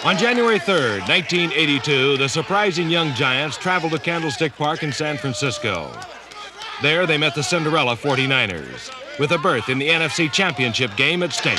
On January 3rd, 1982, the surprising young Giants traveled to Candlestick Park in San Francisco. There, they met the Cinderella 49ers, with a berth in the NFC Championship game at stake.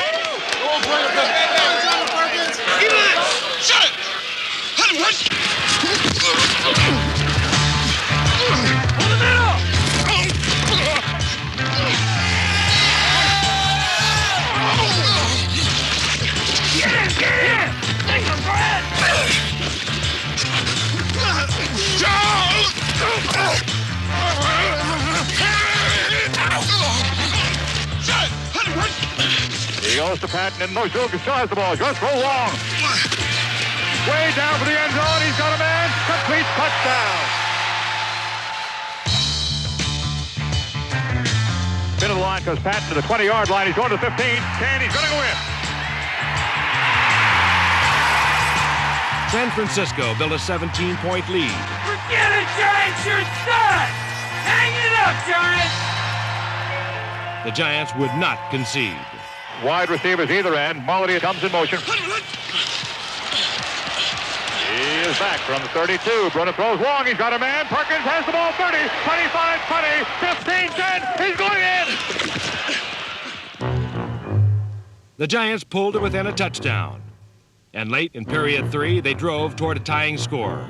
He goes to Patton in motion, destroys the ball, just roll long. Way down for the end zone, he's got a man, complete touchdown. Spin of the line goes Patton to the 20-yard line, he's going to 15, 10, he's going to go in. San Francisco built a 17-point lead. Forget it, Giants, you're done! Hang it up, Giants! The Giants would not concede. Wide receivers either end. Mullity comes in motion. He is back from the 32. Brunner throws long. He's got a man. Perkins has the ball. 30, 25, 20, 15, 10. He's going in. The Giants pulled it within a touchdown. And late in period 3, they drove toward a tying score.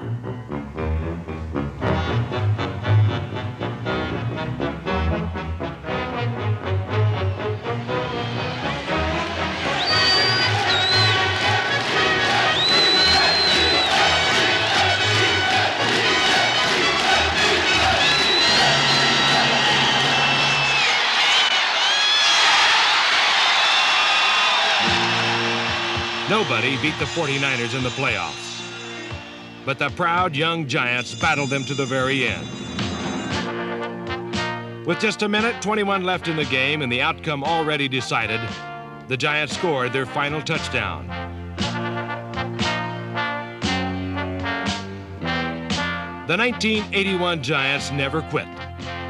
Nobody beat the 49ers in the playoffs. But the proud young Giants battled them to the very end. With just a minute 21 left in the game and the outcome already decided, the Giants scored their final touchdown. The 1981 Giants never quit,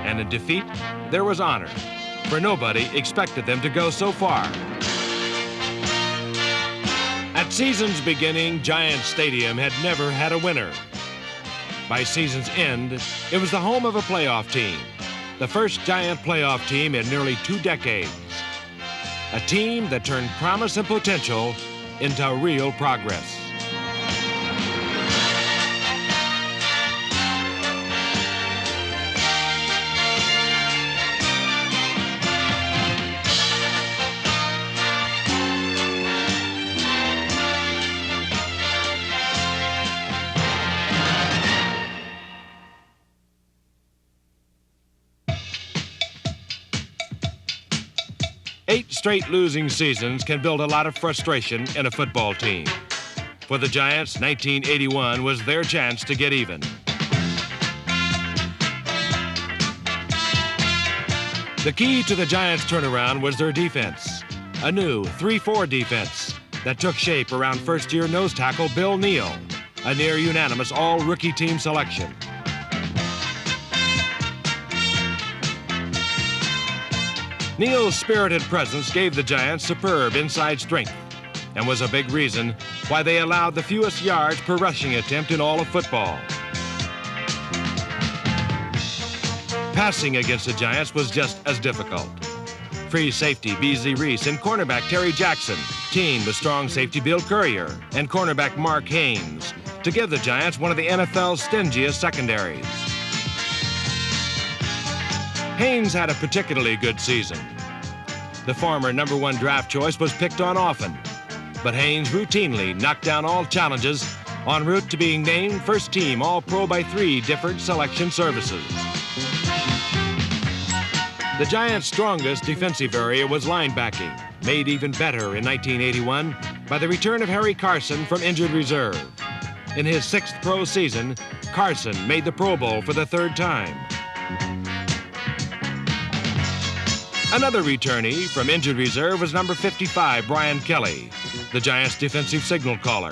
and in defeat, there was honor, for nobody expected them to go so far. At season's beginning, Giants Stadium had never had a winner. By season's end, it was the home of a playoff team, the first Giant playoff team in nearly 2 decades. A team that turned promise and potential into real progress. Eight straight losing seasons can build a lot of frustration in a football team. For the Giants, 1981 was their chance to get even. The key to the Giants' turnaround was their defense, a new 3-4 defense that took shape around first-year nose tackle Bill Neal, a near-unanimous all-rookie team selection. Neal's spirited presence gave the Giants superb inside strength and was a big reason why they allowed the fewest yards per rushing attempt in all of football. Passing against the Giants was just as difficult. Free safety B.Z. Reese and cornerback Terry Jackson teamed with strong safety Bill Courier and cornerback Mark Haynes to give the Giants one of the NFL's stingiest secondaries. Haynes had a particularly good season. The former #1 draft choice was picked on often, but Haynes routinely knocked down all challenges en route to being named first team All-Pro by 3 different selection services. The Giants' strongest defensive area was linebacking, made even better in 1981 by the return of Harry Carson from injured reserve. In his 6th pro season, Carson made the Pro Bowl for the 3rd time. Another returnee from injured reserve was number 55, Brian Kelly, the Giants' defensive signal caller.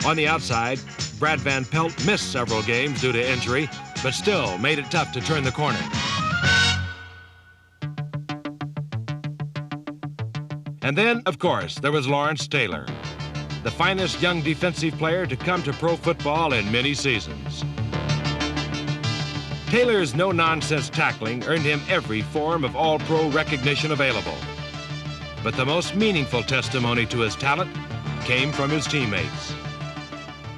On the outside, Brad Van Pelt missed several games due to injury, but still made it tough to turn the corner. And then, of course, there was Lawrence Taylor, the finest young defensive player to come to pro football in many seasons. Taylor's no-nonsense tackling earned him every form of all-pro recognition available. But the most meaningful testimony to his talent came from his teammates.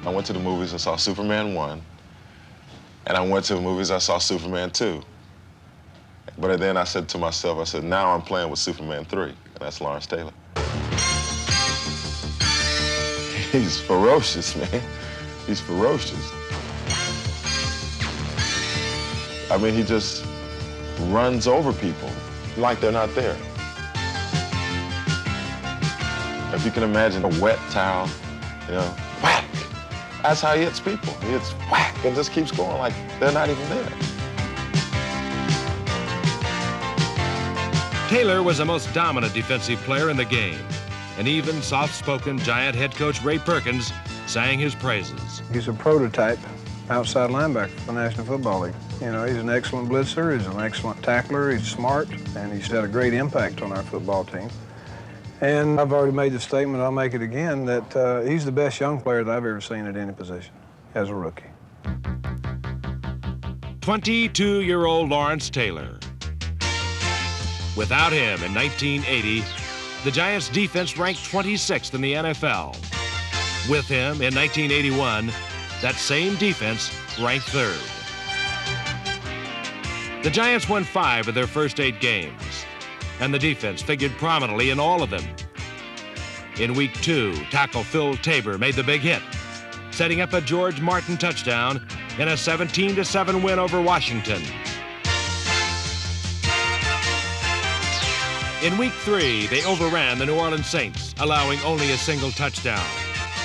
I went to the movies, I saw Superman 1, and I went to the movies, I saw Superman 2. But then I said to myself, I said, now I'm playing with Superman 3, and that's Lawrence Taylor. He's ferocious, man. He's ferocious. I mean, he just runs over people like they're not there. If you can imagine a wet towel, you know, whack. That's how he hits people. He hits whack and just keeps going like they're not even there. Taylor was the most dominant defensive player in the game, and even soft-spoken Giant head coach Ray Perkins sang his praises. He's a prototype outside linebacker for the National Football League. You know, he's an excellent blitzer, he's an excellent tackler, he's smart, and he's had a great impact on our football team. And I've already made the statement, I'll make it again, that he's the best young player that I've ever seen at any position as a rookie. 22-year-old Lawrence Taylor. Without him in 1980, the Giants' defense ranked 26th in the NFL. With him in 1981, that same defense ranked 3rd. The Giants won 5 of their first 8 games, and the defense figured prominently in all of them. In week 2, tackle Phil Tabor made the big hit, setting up a George Martin touchdown in a 17-7 win over Washington. In week 3, they overran the New Orleans Saints, allowing only a single touchdown.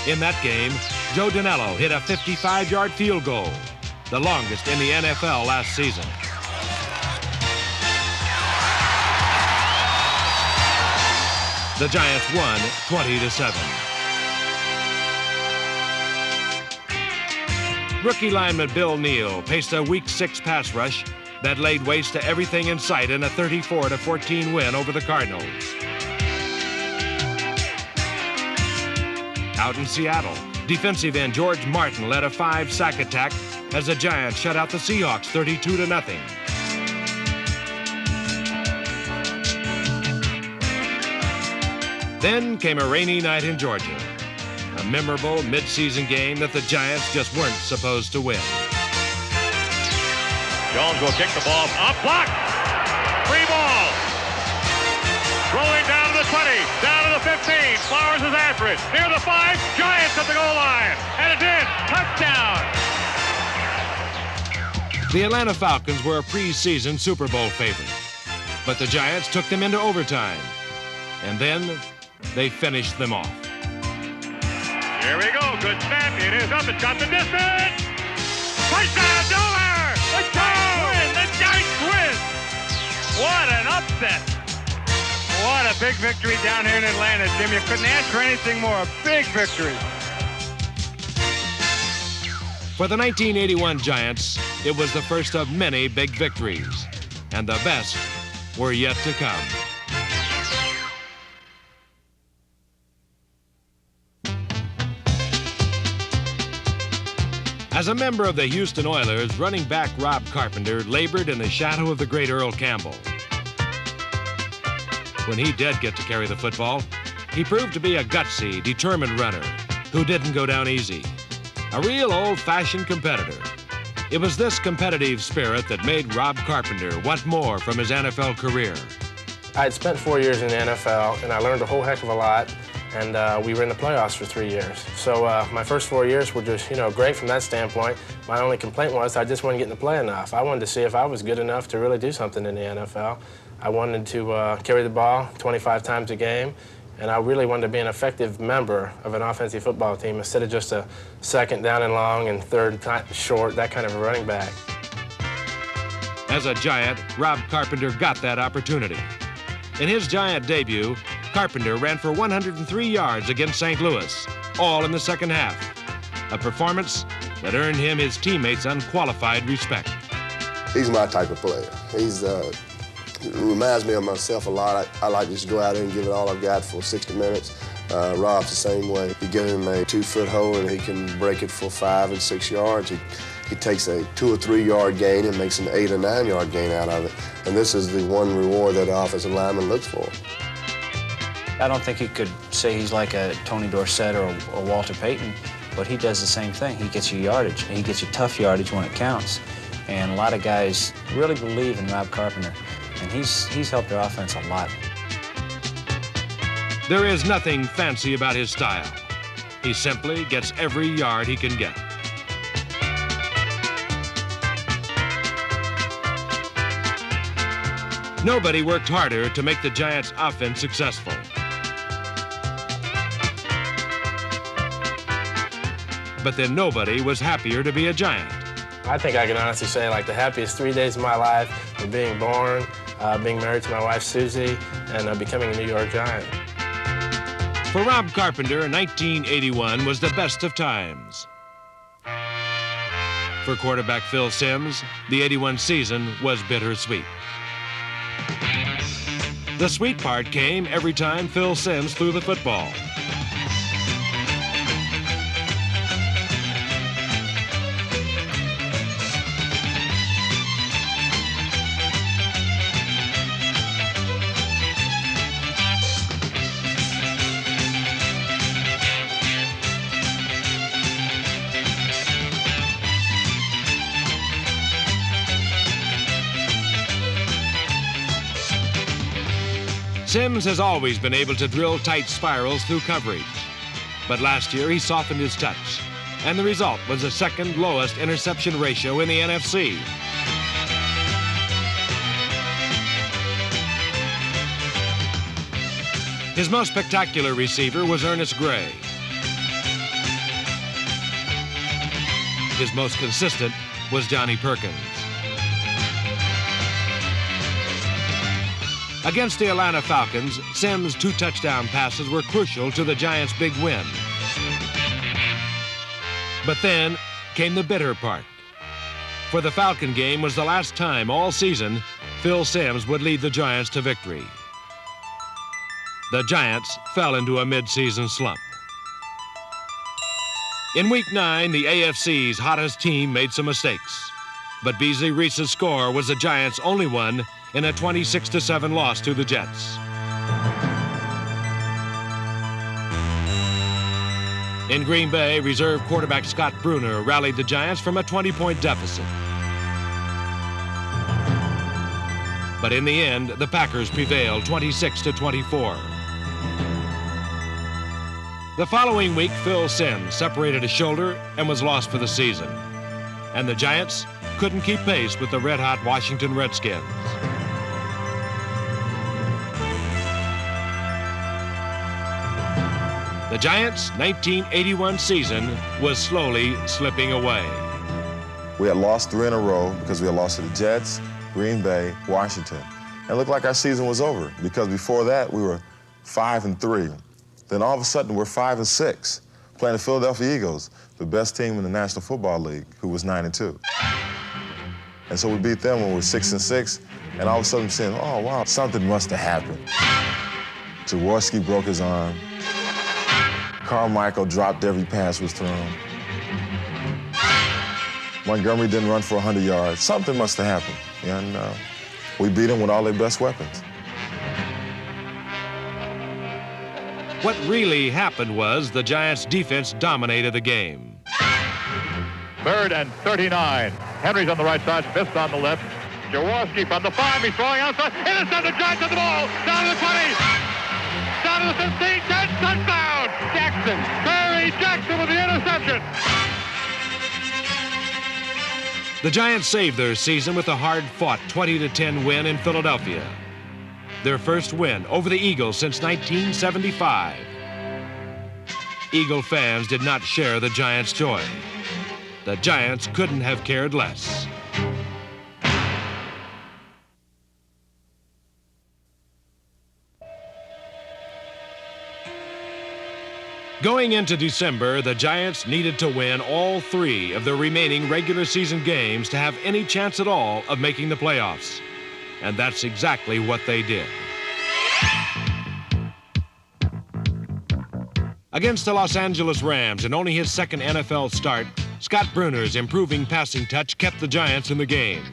In that game, Joe Danello hit a 55-yard field goal, the longest in the NFL last season. The Giants won 20-7. Rookie lineman Bill Neal paced a Week 6 pass rush that laid waste to everything in sight in a 34-14 win over the Cardinals. Out in Seattle, defensive end George Martin led a 5-sack attack as the Giants shut out the Seahawks 32-0. Then came a rainy night in Georgia, a memorable mid-season game that the Giants just weren't supposed to win. Jones will kick the ball up, blocked. Free ball. Rolling down to the 20, down to the 15. Flowers is after it. Near the 5, Giants at the goal line. And it's in. Touchdown. The Atlanta Falcons were a preseason Super Bowl favorite, but the Giants took them into overtime, and then they finished them off. Here we go. Good snap. It is up. It's got the distance. Touchdown, Dover! The Giants win! The Giants win! What an upset! What a big victory down here in Atlanta, Jim. You couldn't ask for anything more. A big victory. For the 1981 Giants, it was the first of many big victories, and the best were yet to come. As a member of the Houston Oilers, running back Rob Carpenter labored in the shadow of the great Earl Campbell. When he did get to carry the football, he proved to be a gutsy, determined runner who didn't go down easy. A real old-fashioned competitor. It was this competitive spirit that made Rob Carpenter want more from his NFL career. I had spent 4 years in the NFL, and I learned a whole heck of a lot. And we were in the playoffs for 3 years. So my first 4 years were just, great from that standpoint. My only complaint was I just wasn't getting to play enough. I wanted to see if I was good enough to really do something in the NFL. I wanted to carry the ball 25 times a game, and I really wanted to be an effective member of an offensive football team instead of just a second down and long and third short, that kind of a running back. As a Giant, Rob Carpenter got that opportunity. In his Giant debut, Carpenter ran for 103 yards against St. Louis, all in the second half. A performance that earned him his teammates' unqualified respect. He's my type of player. He's It reminds me of myself a lot. I like to just go out there and give it all I've got for 60 minutes. Rob's the same way. You get him a 2-foot hole and he can break it for 5 and 6 yards. He takes a 2 or 3 yard gain and makes an 8 or 9 yard gain out of it. And this is the one reward that the offensive lineman looks for. I don't think you could say he's like a Tony Dorsett or a Walter Payton, but he does the same thing. He gets you yardage. He gets you tough yardage when it counts. And a lot of guys really believe in Rob Carpenter, and he's helped their offense a lot. There is nothing fancy about his style. He simply gets every yard he can get. Nobody worked harder to make the Giants' offense successful. But then nobody was happier to be a Giant. I think I can honestly say, like, the happiest 3 days of my life were being born, being married to my wife, Susie, and becoming a New York Giant. For Rob Carpenter, 1981 was the best of times. For quarterback Phil Simms, the '81 season was bittersweet. The sweet part came every time Phil Simms threw the football. Simms has always been able to drill tight spirals through coverage. But last year he softened his touch, and the result was the second lowest interception ratio in the NFC. His most spectacular receiver was Ernest Gray. His most consistent was Johnny Perkins. Against the Atlanta Falcons, Simms' 2 touchdown passes were crucial to the Giants' big win. But then came the bitter part. For the Falcon game was the last time all season Phil Simms would lead the Giants to victory. The Giants fell into a mid-season slump. In Week 9, the AFC's hottest team made some mistakes. But Beasley Reese's score was the Giants' only one in a 26-7 loss to the Jets. In Green Bay, reserve quarterback Scott Bruner rallied the Giants from a 20-point deficit. But in the end, the Packers prevailed 26-24. The following week, Phil Simms separated a shoulder and was lost for the season. And the Giants couldn't keep pace with the red-hot Washington Redskins. The Giants' 1981 season was slowly slipping away. We had lost 3 in a row because we had lost to the Jets, Green Bay, Washington. And it looked like our season was over because before that we were 5-3. Then all of a sudden we're 5-6, playing the Philadelphia Eagles, the best team in the National Football League, who was 9-2. And so we beat them when we were 6-6, and all of a sudden I'm saying, oh wow, something must have happened. Jaworski broke his arm. Carmichael dropped every pass was thrown. Montgomery didn't run for 100 yards. Something must have happened. And we beat them with all their best weapons. What really happened was the Giants' defense dominated the game. 3rd and 39. Henry's on the right side, Smith on the left. Jaworski from the 5, he's throwing outside. Intercepted, Giants on the ball. Down to the 20. Down to the 15, 10, touchdown! Jackson, Barry Jackson with the interception. The Giants saved their season with a hard-fought 20-10 win in Philadelphia. Their first win over the Eagles since 1975. Eagle fans did not share the Giants' joy. The Giants couldn't have cared less. Going into December, the Giants needed to win all 3 of their remaining regular season games to have any chance at all of making the playoffs. and that's exactly what they did. Against the Los Angeles Rams in only his second NFL start, Scott Bruner's improving passing touch kept the Giants in the game.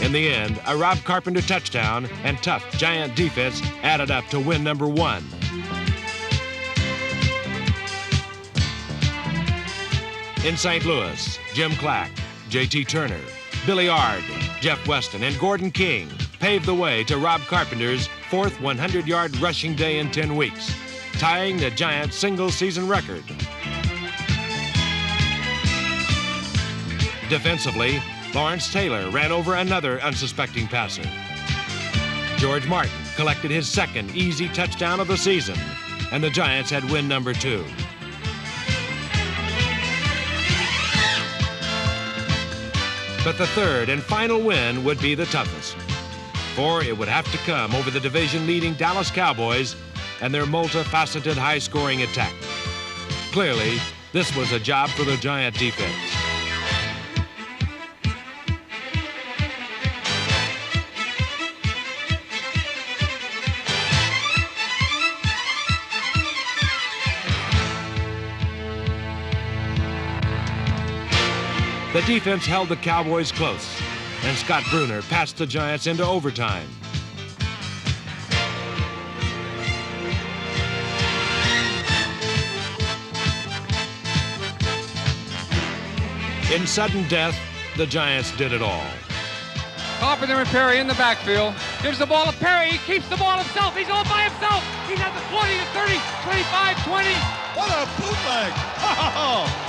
In the end, a Rob Carpenter touchdown and tough Giant defense added up to win number 1. In St. Louis, Jim Clack, J.T. Turner, Billy Ard, Jeff Weston, and Gordon King paved the way to Rob Carpenter's 4th 100-yard rushing day in 10 weeks, tying the Giants' single-season record. Defensively, Lawrence Taylor ran over another unsuspecting passer. George Martin collected his second easy touchdown of the season, and the Giants had win number 2. But the third and final win would be the toughest, for it would have to come over the division-leading Dallas Cowboys and their multifaceted high-scoring attack. Clearly, this was a job for the Giant defense. The defense held the Cowboys close, and Scott Bruner passed the Giants into overtime. In sudden death, the Giants did it all. Carpenter and Perry in the backfield. Gives the ball to Perry. He keeps the ball himself. He's all by himself. He's at the 20 to 30, 25, 20. What a bootleg! Oh!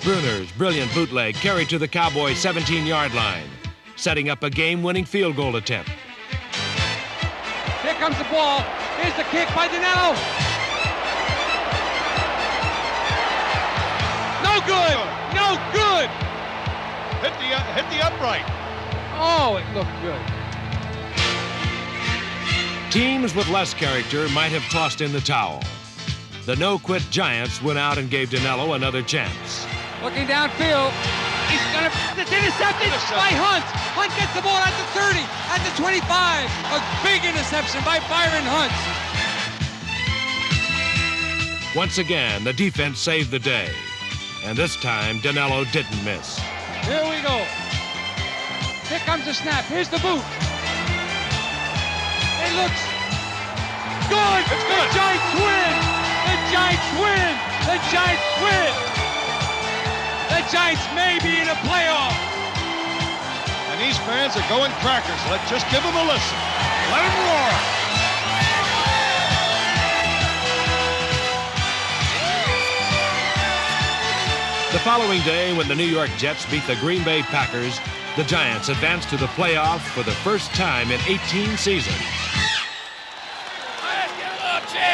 Bruner's brilliant bootleg carried to the Cowboys' 17-yard line, setting up a game-winning field goal attempt. Here comes the ball. Here's the kick by Danilo. No good. No good. Hit the upright. Oh, it looked good. Teams with less character might have tossed in the towel. The no-quit Giants went out and gave Danilo another chance. Looking downfield. It's intercepted by Hunt. Hunt gets the ball at the 30, at the 25. A big interception by Byron Hunt. Once again, the defense saved the day. And this time, Danilo didn't miss. Here we go. Here comes the snap. Here's the boot. It looks good. It's good. The Giants win. The Giants win. The Giants win. The Giants may be in a playoff. And these fans are going crackers. Let's just give them a listen. Let them roar. The following day, when the New York Jets beat the Green Bay Packers, the Giants advanced to the playoff for the first time in 18 seasons. Let's get a little cheer.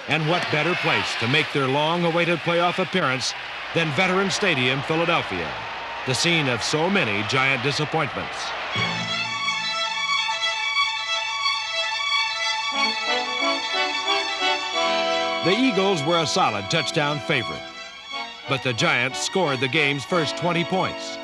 And what better place to make their long-awaited playoff appearance than Veterans Stadium, Philadelphia, the scene of so many Giant disappointments. The Eagles were a solid touchdown favorite, but the Giants scored the game's first 20 points.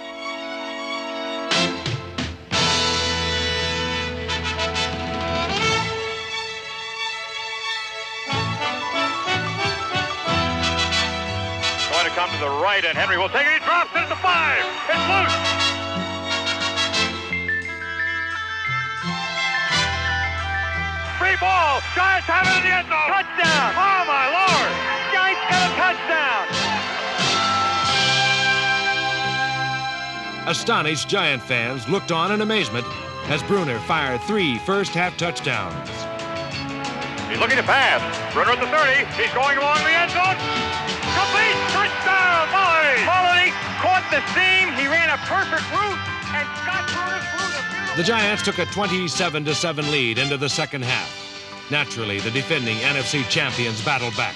Going to come to the right, and Henry will take it. He drops it at the 5. It's loose. Free ball. Giants have it in the end zone. Touchdown. Oh, my Lord. Giants got a touchdown. Astonished Giant fans looked on in amazement as Bruner fired 3 first-half touchdowns. He's looking to pass. Bruner at the 30. He's going along the end zone. Complete. Touchdown. Mulledy caught the seam. He ran a perfect route, and Scott Bruner threw the beautiful. The Giants took a 27-7 lead into the second half. Naturally, the defending NFC champions battled back.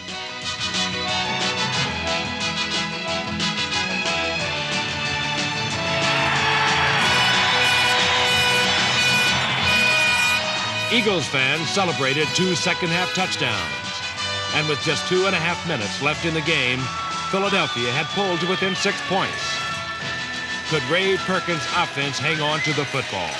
Eagles fans celebrated 2 second-half touchdowns. And with just 2.5 minutes left in the game, Philadelphia had pulled to within 6 points. Could Ray Perkins' offense hang on to the football?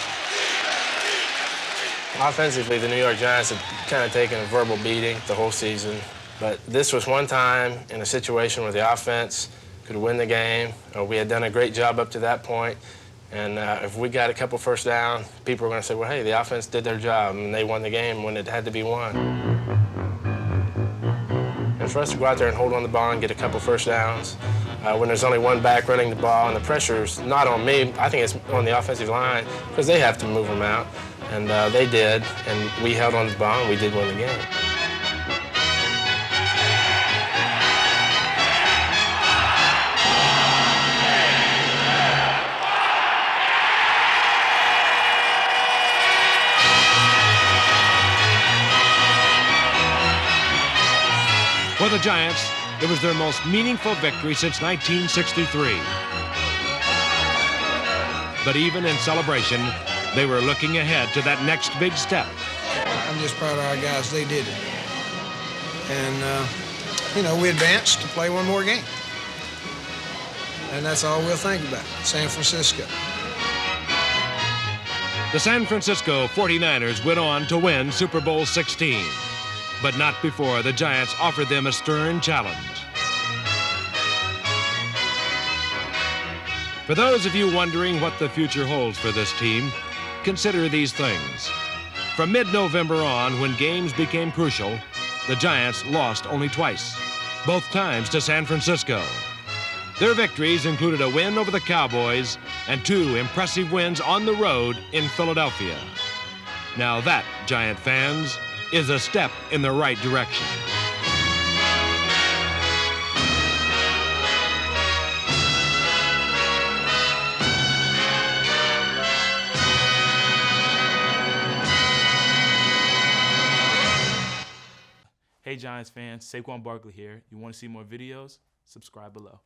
Offensively, the New York Giants had kind of taken a verbal beating the whole season. But this was one time in a situation where the offense could win the game. We had done a great job up to that point. And if we got a couple first down, people were going to say, well, hey, the offense did their job, and they won the game when it had to be won. And for us to go out there and hold on the ball and get a couple first downs, when there's only one back running the ball and the pressure's not on me, I think it's on the offensive line because they have to move them out. And they did, and we held on to the ball, and we did win the game. For the Giants, it was their most meaningful victory since 1963. But even in celebration, they were looking ahead to that next big step. I'm just proud of our guys. They did it. And, we advanced to play one more game. And that's all we'll think about, San Francisco. The San Francisco 49ers went on to win Super Bowl 16, but not before the Giants offered them a stern challenge. For those of you wondering what the future holds for this team, consider these things. From mid-November on, when games became crucial, the Giants lost only twice, both times to San Francisco. Their victories included a win over the Cowboys and 2 impressive wins on the road in Philadelphia. Now that, Giant fans, is a step in the right direction. Hey Giants fans, Saquon Barkley here. You want to see more videos? Subscribe below.